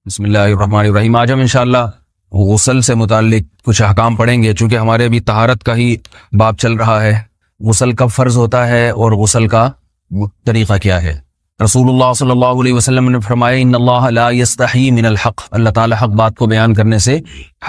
بسم اللہ الرحمن الرحیم۔ آج ہم انشاءاللہ غسل سے متعلق کچھ احکام پڑھیں گے، چونکہ ہمارے ابھی طہارت کا ہی باب چل رہا ہے۔ غسل کب فرض ہوتا ہے اور غسل کا طریقہ کیا ہے؟ رسول اللہ صلی اللہ علیہ وسلم نے فرمایا ان اللہ لا یستحی من الحق، اللہ تعالی حق بات کو بیان کرنے سے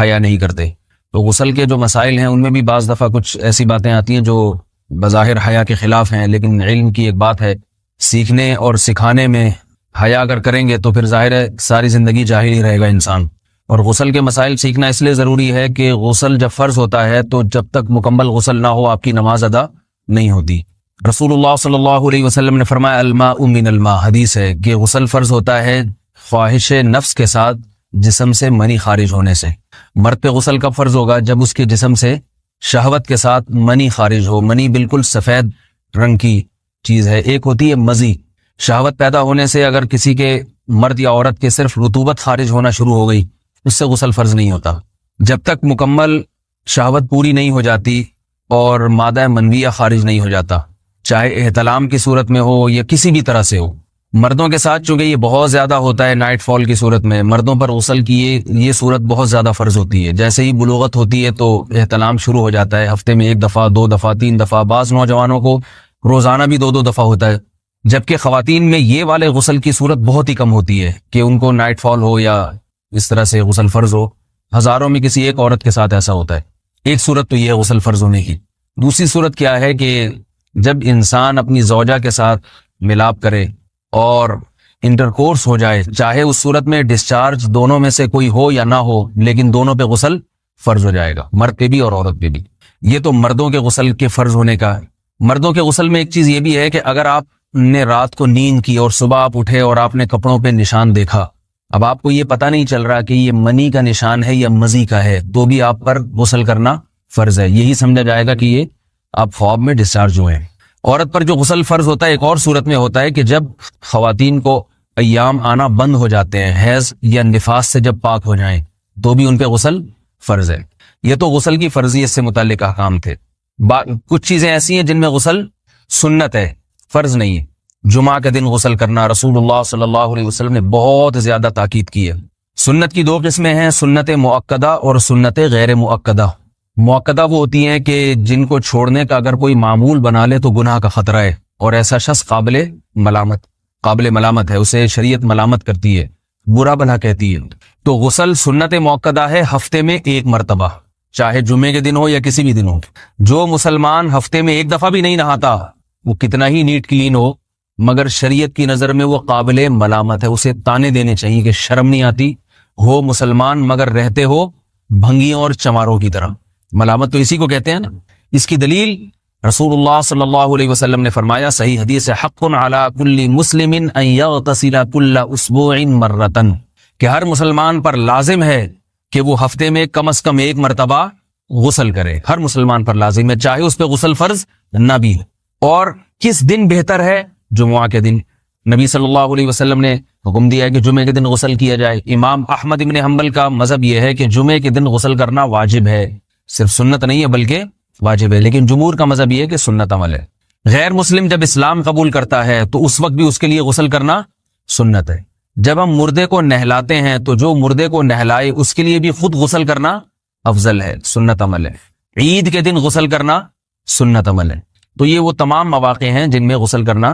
حیا نہیں کرتے۔ تو غسل کے جو مسائل ہیں ان میں بھی بعض دفعہ کچھ ایسی باتیں آتی ہیں جو بظاہر حیا کے خلاف ہیں، لیکن علم کی ایک بات ہے، سیکھنے اور سکھانے میں حیا اگر کریں گے تو پھر ظاہر ہے ساری زندگی جاہل ہی رہے گا انسان۔ اور غسل کے مسائل سیکھنا اس لیے ضروری ہے کہ غسل جب فرض ہوتا ہے تو جب تک مکمل غسل نہ ہو آپ کی نماز ادا نہیں ہوتی۔ رسول اللہ صلی اللہ علیہ وسلم نے فرمایا الماء من الماء، حدیث ہے کہ غسل فرض ہوتا ہے خواہش نفس کے ساتھ جسم سے منی خارج ہونے سے۔ مرد پہ غسل کب فرض ہوگا؟ جب اس کے جسم سے شہوت کے ساتھ منی خارج ہو۔ منی بالکل سفید رنگ کی چیز ہے، ایک ہوتی ہے مزی۔ شہوت پیدا ہونے سے اگر کسی کے مرد یا عورت کے صرف رطوبت خارج ہونا شروع ہو گئی اس سے غسل فرض نہیں ہوتا۔ جب تک مکمل شہوت پوری نہیں ہو جاتی اور مادہ منویہ خارج نہیں ہو جاتا، چاہے احتلام کی صورت میں ہو یا کسی بھی طرح سے ہو۔ مردوں کے ساتھ چونکہ یہ بہت زیادہ ہوتا ہے، نائٹ فال کی صورت میں مردوں پر غسل کی یہ صورت بہت زیادہ فرض ہوتی ہے۔ جیسے ہی بلوغت ہوتی ہے تو احتلام شروع ہو جاتا ہے، ہفتے میں 1 دفعہ 2 دفعہ 3 دفعہ، بعض نوجوانوں کو روزانہ بھی 2 دفعہ ہوتا ہے، جبکہ خواتین میں یہ والے غسل کی صورت بہت ہی کم ہوتی ہے کہ ان کو نائٹ فال ہو یا اس طرح سے غسل فرض ہو۔ ہزاروں میں کسی ایک عورت کے ساتھ ایسا ہوتا ہے۔ ایک صورت تو یہ ہے غسل فرض ہونے کی۔ دوسری صورت کیا ہے کہ جب انسان اپنی زوجہ کے ساتھ ملاپ کرے اور انٹرکورس ہو جائے، چاہے اس صورت میں ڈسچارج دونوں میں سے کوئی ہو یا نہ ہو، لیکن دونوں پہ غسل فرض ہو جائے گا، مرد پہ بھی اور عورت پہ بھی۔ یہ تو مردوں کے غسل کے فرض ہونے کا ہے۔ مردوں کے غسل میں ایک چیز یہ بھی ہے کہ اگر آپ نے رات کو نیند کی اور صبح آپ اٹھے اور آپ نے کپڑوں پہ نشان دیکھا، اب آپ کو یہ پتہ نہیں چل رہا کہ یہ منی کا نشان ہے یا مزی کا ہے، تو بھی آپ پر غسل کرنا فرض ہے۔ یہی سمجھا جائے گا کہ یہ آپ خواب میں ڈسچارج ہوئے ہیں۔ عورت پر جو غسل فرض ہوتا ہے ایک اور صورت میں ہوتا ہے کہ جب خواتین کو ایام آنا بند ہو جاتے ہیں، حیض یا نفاس سے جب پاک ہو جائیں تو بھی ان پہ غسل فرض ہے۔ یہ تو غسل کی فرضیت سے متعلق احکام تھے۔ کچھ چیزیں ایسی ہیں جن میں غسل سنت ہے، فرض نہیں ہے۔ جمعہ کے دن غسل کرنا رسول اللہ صلی اللہ علیہ وسلم نے بہت زیادہ تاکید کی ہے۔ سنت کی 2 قسمیں ہیں، سنت مؤکدہ اور سنت غیر مؤکدہ۔ مؤکدہ وہ ہوتی ہیں کہ جن کو چھوڑنے کا اگر کوئی معمول بنا لے تو گناہ کا خطرہ ہے اور ایسا شخص قابل ملامت ہے، اسے شریعت ملامت کرتی ہے، برا بھلا کہتی ہے۔ تو غسل سنت مؤکدہ ہے، ہفتے میں 1 مرتبہ، چاہے جمعے کے دن ہو یا کسی بھی دن ہو۔ جو مسلمان ہفتے میں 1 دفعہ بھی نہیں نہاتا، وہ کتنا ہی نیٹ کلین ہو، مگر شریعت کی نظر میں وہ قابل ملامت ہے، اسے تانے دینے چاہیے کہ شرم نہیں آتی ہو مسلمان مگر رہتے ہو بھنگیوں اور چماروں کی طرح۔ ملامت تو اسی کو کہتے ہیں نا۔ اس کی دلیل رسول اللہ صلی اللہ علیہ وسلم نے فرمایا، صحیح حدیث ہے، حق علی کل مسلم ان یغتسل کل اسبوع مرۃ، کہ ہر مسلمان پر لازم ہے کہ وہ ہفتے میں کم از کم 1 مرتبہ غسل کرے۔ ہر مسلمان پر لازم ہے، چاہے اس پہ غسل فرض نہ بھی ہو۔ اور کس دن بہتر ہے؟ جمعہ کے دن۔ نبی صلی اللہ علیہ وسلم نے حکم دیا ہے کہ جمعے کے دن غسل کیا جائے۔ امام احمد ابن حنبل کا مذہب یہ ہے کہ جمعے کے دن غسل کرنا واجب ہے، صرف سنت نہیں ہے بلکہ واجب ہے، لیکن جمہور کا مذہب یہ ہے کہ سنت عمل ہے۔ غیر مسلم جب اسلام قبول کرتا ہے تو اس وقت بھی اس کے لیے غسل کرنا سنت ہے۔ جب ہم مردے کو نہلاتے ہیں تو جو مردے کو نہلائے اس کے لیے بھی خود غسل کرنا افضل ہے، سنت عمل ہے۔ عید کے دن غسل کرنا سنت عمل ہے۔ تو یہ وہ تمام مواقع ہیں جن میں غسل کرنا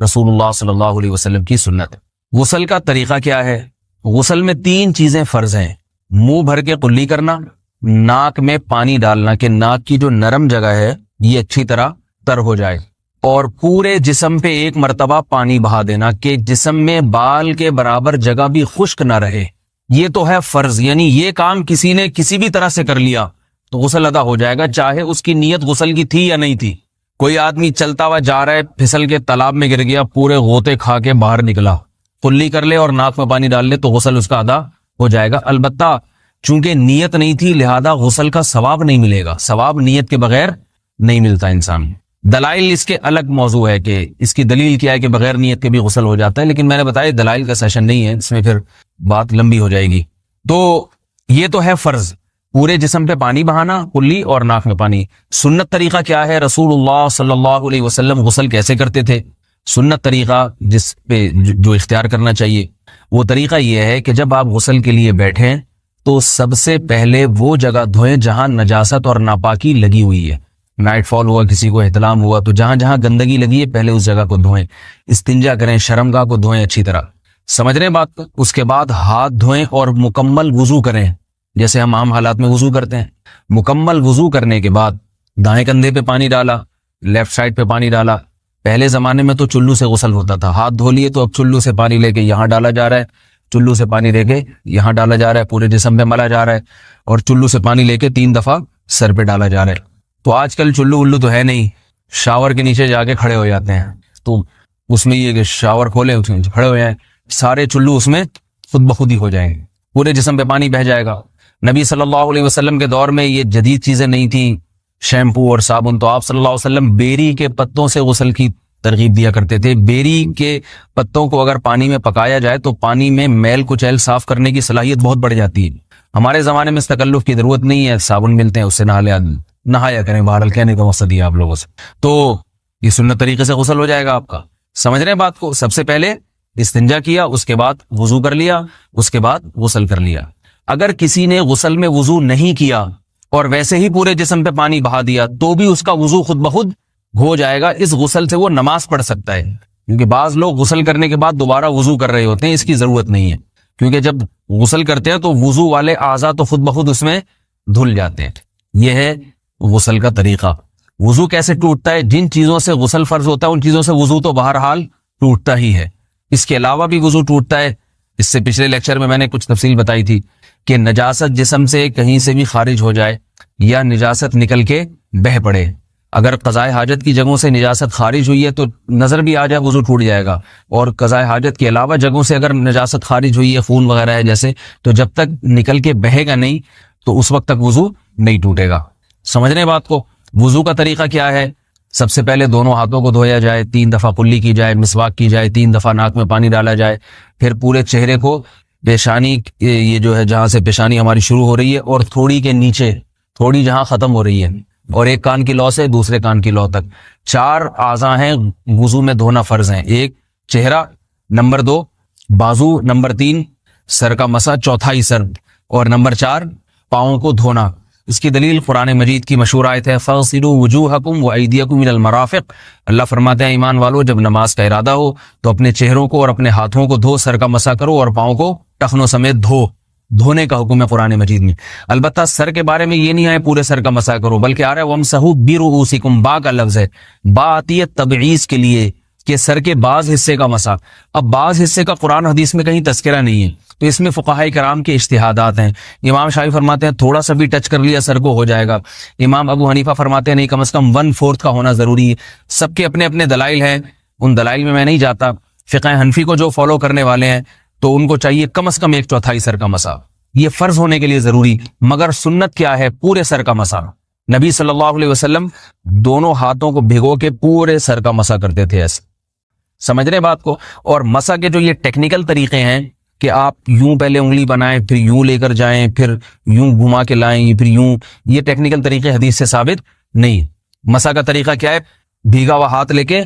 رسول اللہ صلی اللہ علیہ وسلم کی سنت ہے۔ غسل کا طریقہ کیا ہے؟ غسل میں 3 چیزیں فرض ہیں، منہ بھر کے قلی کرنا، ناک میں پانی ڈالنا کہ ناک کی جو نرم جگہ ہے یہ اچھی طرح تر ہو جائے، اور پورے جسم پہ 1 مرتبہ پانی بہا دینا کہ جسم میں بال کے برابر جگہ بھی خشک نہ رہے۔ یہ تو ہے فرض، یعنی یہ کام کسی نے کسی بھی طرح سے کر لیا تو غسل ادا ہو جائے گا، چاہے اس کی نیت غسل کی تھی یا نہیں تھی۔ کوئی آدمی چلتا ہوا جا رہا ہے، پھسل کے تالاب میں گر گیا، پورے غوطے کھا کے باہر نکلا، قلی کر لے اور ناک میں پانی ڈال لے تو غسل اس کا ادا ہو جائے گا۔ البتہ چونکہ نیت نہیں تھی لہذا غسل کا ثواب نہیں ملے گا، ثواب نیت کے بغیر نہیں ملتا انسان۔ دلائل اس کے الگ موضوع ہے کہ اس کی دلیل کیا ہے کہ بغیر نیت کے بھی غسل ہو جاتا ہے، لیکن میں نے بتایا دلائل کا سیشن نہیں ہے، اس میں پھر بات لمبی ہو جائے گی۔ تو یہ تو ہے فرض، پورے جسم پہ پانی بہانا، کلی اور ناک میں پانی۔ سنت طریقہ کیا ہے؟ رسول اللہ صلی اللہ علیہ وسلم غسل کیسے کرتے تھے؟ سنت طریقہ جس پہ جو اختیار کرنا چاہیے، وہ طریقہ یہ ہے کہ جب آپ غسل کے لیے بیٹھیں تو سب سے پہلے وہ جگہ دھوئیں جہاں نجاست اور ناپاکی لگی ہوئی ہے. نائٹ فال ہوا, کسی کو احتلام ہوا, تو جہاں جہاں گندگی لگی ہے پہلے اس جگہ کو دھوئیں. استنجا کریں, شرمگاہ کو دھوئیں اچھی طرح. سمجھ رہے ہیں بات کو؟ اس کے بعد ہاتھ دھوئیں اور مکمل وضو کریں جیسے ہم عام حالات میں وضو کرتے ہیں. مکمل وضو کرنے کے بعد دائیں کندھے پہ پانی ڈالا, لیفٹ سائڈ پہ پانی ڈالا. پہلے زمانے میں تو چلو سے غسل ہوتا تھا, ہاتھ دھو لیے تو اب چلو سے پانی لے کے یہاں ڈالا جا رہا ہے, چلو سے پانی لے کے یہاں ڈالا جا رہا ہے, پورے جسم پہ ملا جا رہا ہے, اور چلو سے پانی لے کے 3 دفعہ سر پہ ڈالا جا رہا ہے. تو آج کل چلو الو تو ہے نہیں, شاور کے نیچے جا کے کھڑے ہو جاتے ہیں. تو اس میں یہ کہ شاور کھولے اس میں کھڑے ہو جائیں, سارے چلو اس میں خود بخود ہی ہو جائیں گے, پورے جسم پہ پانی بہہ جائے گا. نبی صلی اللہ علیہ وسلم کے دور میں یہ جدید چیزیں نہیں تھیں, شیمپو اور صابن. تو آپ صلی اللہ علیہ وسلم بیری کے پتوں سے غسل کی ترغیب دیا کرتے تھے. بیری کے پتوں کو اگر پانی میں پکایا جائے تو پانی میں میل کچیل صاف کرنے کی صلاحیت بہت بڑھ جاتی ہے. ہمارے زمانے میں اس تکلف کی ضرورت نہیں ہے, صابن ملتے ہیں اس سے نہایا کریں. بہرحال کہنے کا مقصد یہ آپ لوگوں سے, تو یہ سنت طریقے سے غسل ہو جائے گا آپ کا. سمجھ رہے ہیں بات کو؟ سب سے پہلے استنجا کیا, اس کے بعد وضو کر لیا, اس کے بعد غسل کر لیا. اگر کسی نے غسل میں وضو نہیں کیا اور ویسے ہی پورے جسم پہ پانی بہا دیا تو بھی اس کا وضو خود بخود ہو جائے گا. اس غسل سے وہ نماز پڑھ سکتا ہے, کیونکہ بعض لوگ غسل کرنے کے بعد دوبارہ وضو کر رہے ہوتے ہیں. اس کی ضرورت نہیں ہے, کیونکہ جب غسل کرتے ہیں تو وضو والے اعضاء تو خود بخود اس میں دھل جاتے ہیں. یہ ہے غسل کا طریقہ. وضو کیسے ٹوٹتا ہے؟ جن چیزوں سے غسل فرض ہوتا ہے ان چیزوں سے وضو تو بہرحال ٹوٹتا ہی ہے. اس کے علاوہ بھی وضو ٹوٹتا ہے. اس سے پچھلے لیکچر میں نے کچھ تفصیل بتائی تھی کہ نجاست جسم سے کہیں سے بھی خارج ہو جائے یا نجاست نکل کے بہہ پڑے. اگر قضاء حاجت کی جگہوں سے نجاست خارج ہوئی ہے تو نظر بھی آ جائے وضو ٹوٹ جائے گا, اور قضاء حاجت کے علاوہ جگہوں سے اگر نجاست خارج ہوئی ہے, خون وغیرہ ہے جیسے, تو جب تک نکل کے بہے گا نہیں تو اس وقت تک وضو نہیں ٹوٹے گا. سمجھ رہے ہیں بات کو؟ وضو کا طریقہ کیا ہے؟ سب سے پہلے دونوں ہاتھوں کو دھویا جائے, 3 دفعہ کلی کی جائے, مسواک کی جائے, 3 دفعہ ناک میں پانی ڈالا جائے. پھر پورے چہرے کو, پیشانی یہ جو ہے جہاں سے پیشانی ہماری شروع ہو رہی ہے اور تھوڑی کے نیچے تھوڑی جہاں ختم ہو رہی ہے, اور ایک کان کی لو سے دوسرے کان کی لو تک 4 اعضاء ہیں وضو میں دھونا فرض ہیں. 1 چہرہ, نمبر 2 بازو, نمبر 3 سر کا مسا, چوتھا ہی سر, اور نمبر 4 پاؤں کو دھونا. اس کی دلیل قرآن مجید کی مشہور آیت ہے فَاغْسِلُوا وُجُوهَكُمْ وَأَيْدِيَكُمْ إِلَى الْمَرَافِقِ. اللہ فرماتے ہیں ایمان والو, جب نماز کا ارادہ ہو تو اپنے چہروں کو اور اپنے ہاتھوں کو دھو, سر کا مسا کرو اور پاؤں کو ٹخنوں سمیت دھو. دھونے کا حکم ہے قرآن مجید میں. البتہ سر کے بارے میں یہ نہیں ہے پورے سر کا مسا کرو, بلکہ آ رہا ہے وَامْسَحُوا بِرُؤُوسِكُمْ. با کا لفظ ہے, با آتی ہے تبعیض کے لیے کہ سر کے بعض حصے کا مسا. اب بعض حصے کا قرآن حدیث میں کہیں تذکرہ نہیں ہے, تو اس میں فقہاء کرام کے اجتہادات ہیں. امام شافعی فرماتے ہیں تھوڑا سا بھی ٹچ کر لیا سر کو ہو جائے گا. امام ابو حنیفہ فرماتے ہیں نہیں, کم از کم 1/4 کا ہونا ضروری ہے. سب کے اپنے اپنے دلائل ہیں, ان دلائل میں نہیں جاتا. فقہ حنفی کو جو فالو کرنے والے ہیں تو ان کو چاہیے کم از کم 1/4 سر کا مسا, یہ فرض ہونے کے لیے ضروری. مگر سنت کیا ہے؟ پورے سر کا مسا. نبی صلی اللہ علیہ وسلم دونوں ہاتھوں کو بھگو کے پورے سر کا مسا کرتے تھے ایسے. سمجھ رہے بات کو؟ اور مسا کے جو یہ ٹیکنیکل طریقے ہیں کہ آپ یوں پہلے انگلی بنائیں, پھر یوں لے کر جائیں, پھر یوں گھما کے لائیں, پھر یوں, یہ ٹیکنیکل طریقے حدیث سے ثابت نہیں. مسا کا طریقہ کیا ہے؟ بھیگا ہوا ہاتھ لے کے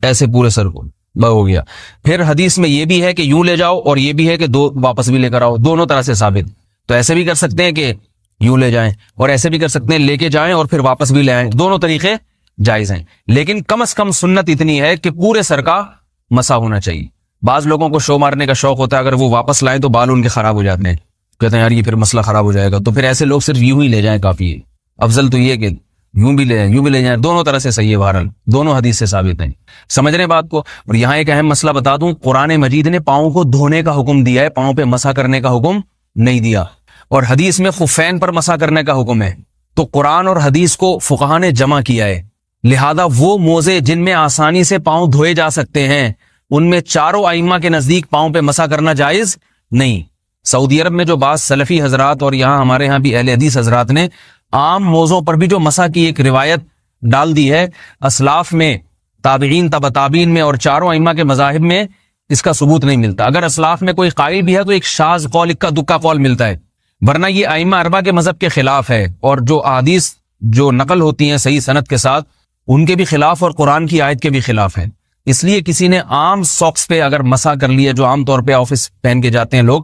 ایسے پورے سر کو ہو گیا. پھر حدیث میں یہ بھی ہے کہ یوں لے جاؤ اور یہ بھی ہے کہ 2 واپس بھی لے کر آؤ, دونوں طرح سے ثابت. تو ایسے بھی کر سکتے ہیں کہ یوں لے جائیں, اور ایسے بھی کر سکتے ہیں لے کے جائیں اور پھر واپس بھی لے آئیں, دونوں طریقے جائز ہیں. لیکن کم از کم سنت اتنی ہے کہ پورے سر کا مسا ہونا چاہیے. بعض لوگوں کو شو مارنے کا شوق ہوتا ہے, اگر وہ واپس لائیں تو بال ان کے خراب ہو جاتے ہیں, کہتے ہیں یار یہ پھر مسئلہ خراب ہو جائے گا. تو پھر ایسے لوگ صرف یوں ہی لے جائیں کافی ہے. افضل تو یہ کہ یوں بھی لے جائیں یوں بھی لے جائیں, دونوں طرح سے صحیح ہے. بہرحال دونوں حدیث سے ثابت ہیں. سمجھ رہے ہیں بات کو؟ اور یہاں ایک اہم مسئلہ بتا دوں, قرآن مجید نے پاؤں کو دھونے کا حکم دیا ہے, پاؤں پہ مسا کرنے کا حکم نہیں دیا. اور حدیث میں خفین پر مسا کرنے کا حکم ہے. تو قرآن اور حدیث کو فقہا نے جمع کیا ہے. لہذا وہ موزے جن میں آسانی سے پاؤں دھوئے جا سکتے ہیں ان میں چاروں ائمہ کے نزدیک پاؤں پہ مسا کرنا جائز نہیں. سعودی عرب میں جو بعض سلفی حضرات اور یہاں ہمارے ہاں بھی اہل حدیث حضرات نے عام موزوں پر بھی جو مسا کی ایک روایت ڈال دی ہے, اسلاف میں, تابعین, تبع تابعین میں اور چاروں ائمہ کے مذاہب میں اس کا ثبوت نہیں ملتا. اگر اسلاف میں کوئی قائل بھی ہے تو ایک شاذ قول, اکا دکا قول ملتا ہے, ورنہ یہ ائمہ اربعہ کے مذہب کے خلاف ہے. اور جو احادیث جو نقل ہوتی ہیں صحیح سند کے ساتھ ان کے بھی خلاف اور قرآن کی آیت کے بھی خلاف ہے. اس لیے کسی نے عام ساکس پہ اگر مسا کر لیا، جو عام طور پہ آفس پہن کے جاتے ہیں لوگ،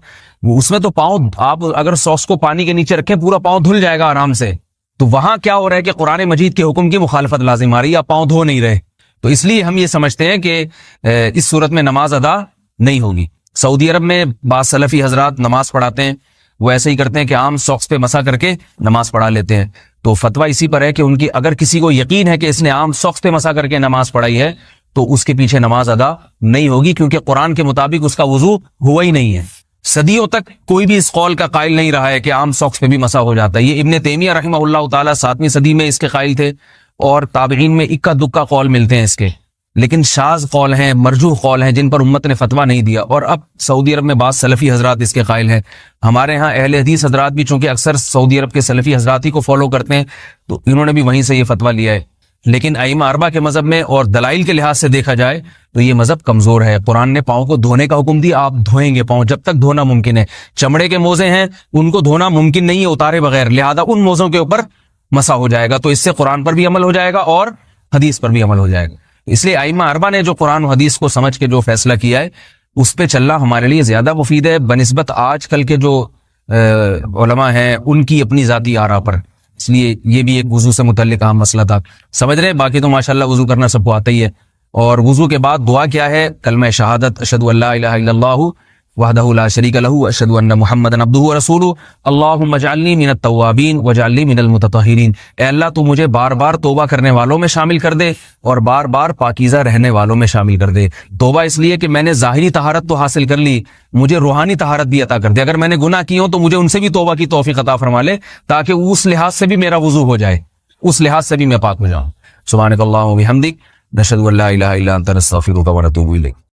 اس میں تو پاؤں، آپ اگر ساکس کو پانی کے نیچے رکھیں پورا پاؤں دھل جائے گا آرام سے. تو وہاں کیا ہو رہا ہے کہ قرآن مجید کے حکم کی مخالفت لازم آ رہی ہے، آپ پاؤں دھو نہیں رہے. تو اس لیے ہم یہ سمجھتے ہیں کہ اس صورت میں نماز ادا نہیں ہوگی. سعودی عرب میں بعض سلفی حضرات نماز پڑھاتے ہیں، وہ ایسے ہی کرتے ہیں کہ عام ساکس پہ مسا کر کے نماز پڑھا لیتے ہیں. تو فتویٰ اسی پر ہے کہ ان کی اگر کسی کو یقین ہے کہ اس نے عام ساکس پہ مسا کر کے نماز پڑھائی ہے تو اس کے پیچھے نماز ادا نہیں ہوگی، کیونکہ قرآن کے مطابق اس کا وضو ہوا ہی نہیں ہے. صدیوں تک کوئی بھی اس قول کا قائل نہیں رہا ہے کہ عام ساکس پہ بھی مسا ہو جاتا ہے. یہ ابن تیمیہ رحمہ اللہ تعالیٰ 7ویں صدی میں اس کے قائل تھے، اور تابعین میں اکا دکا قول ملتے ہیں اس کے، لیکن شاذ قول ہیں، مرجوح قول ہیں جن پر امت نے فتویٰ نہیں دیا. اور اب سعودی عرب میں بعض سلفی حضرات اس کے قائل ہیں. ہمارے ہاں اہل حدیث حضرات بھی چونکہ اکثر سعودی عرب کے سلفی حضرات ہی کو فالو کرتے ہیں، تو انہوں نے بھی وہیں سے یہ فتویٰ لیا ہے. لیکن ائمہ اربعہ کے مذہب میں اور دلائل کے لحاظ سے دیکھا جائے تو یہ مذہب کمزور ہے. قرآن نے پاؤں کو دھونے کا حکم دیا، آپ دھوئیں گے پاؤں جب تک دھونا ممکن ہے. چمڑے کے موزے ہیں ان کو دھونا ممکن نہیں ہے اتارے بغیر، لہذا ان موزوں کے اوپر مسا ہو جائے گا. تو اس سے قرآن پر بھی عمل ہو جائے گا اور حدیث پر بھی عمل ہو جائے گا. اس لیے ائمہ اربعہ نے جو قرآن و حدیث کو سمجھ کے جو فیصلہ کیا ہے اس پہ چلنا ہمارے لیے زیادہ مفید ہے بنسبت آج کل کے جو علماء ہیں ان کی اپنی ذاتی آراء پر. اس لیے یہ بھی ایک وضو سے متعلق اہم مسئلہ تھا. سمجھ رہے ہیں؟ باقی تو ماشاءاللہ وضو کرنا سب کو آتا ہی ہے. اور وضو کے بعد دعا کیا ہے؟ کلمہ شہادت، اشہد ان لا الہ الا اللہ وحدہ لا شریک لہ اشہد ان محمدا عبدہ ورسولہ اللہم اجعلنی من التوابین واجعلنی من المتطہرین. اے اللہ تو مجھے بار بار توبہ کرنے والوں میں شامل کر دے اور بار بار پاکیزہ رہنے والوں میں شامل کر دے. توبہ اس لیے کہ میں نے ظاہری طہارت تو حاصل کر لی، مجھے روحانی طہارت بھی عطا کر دے. اگر میں نے گناہ کی ہوں تو مجھے ان سے بھی توبہ کی توفیق عطا فرما لے، تاکہ اس لحاظ سے بھی میرا وضو ہو جائے، اس لحاظ سے بھی میں پاک ہو جاؤں. سبحانک اللہم و بحمدک، نشہد ان لا الہ الا انت، نستغفرک و نتوب الیک.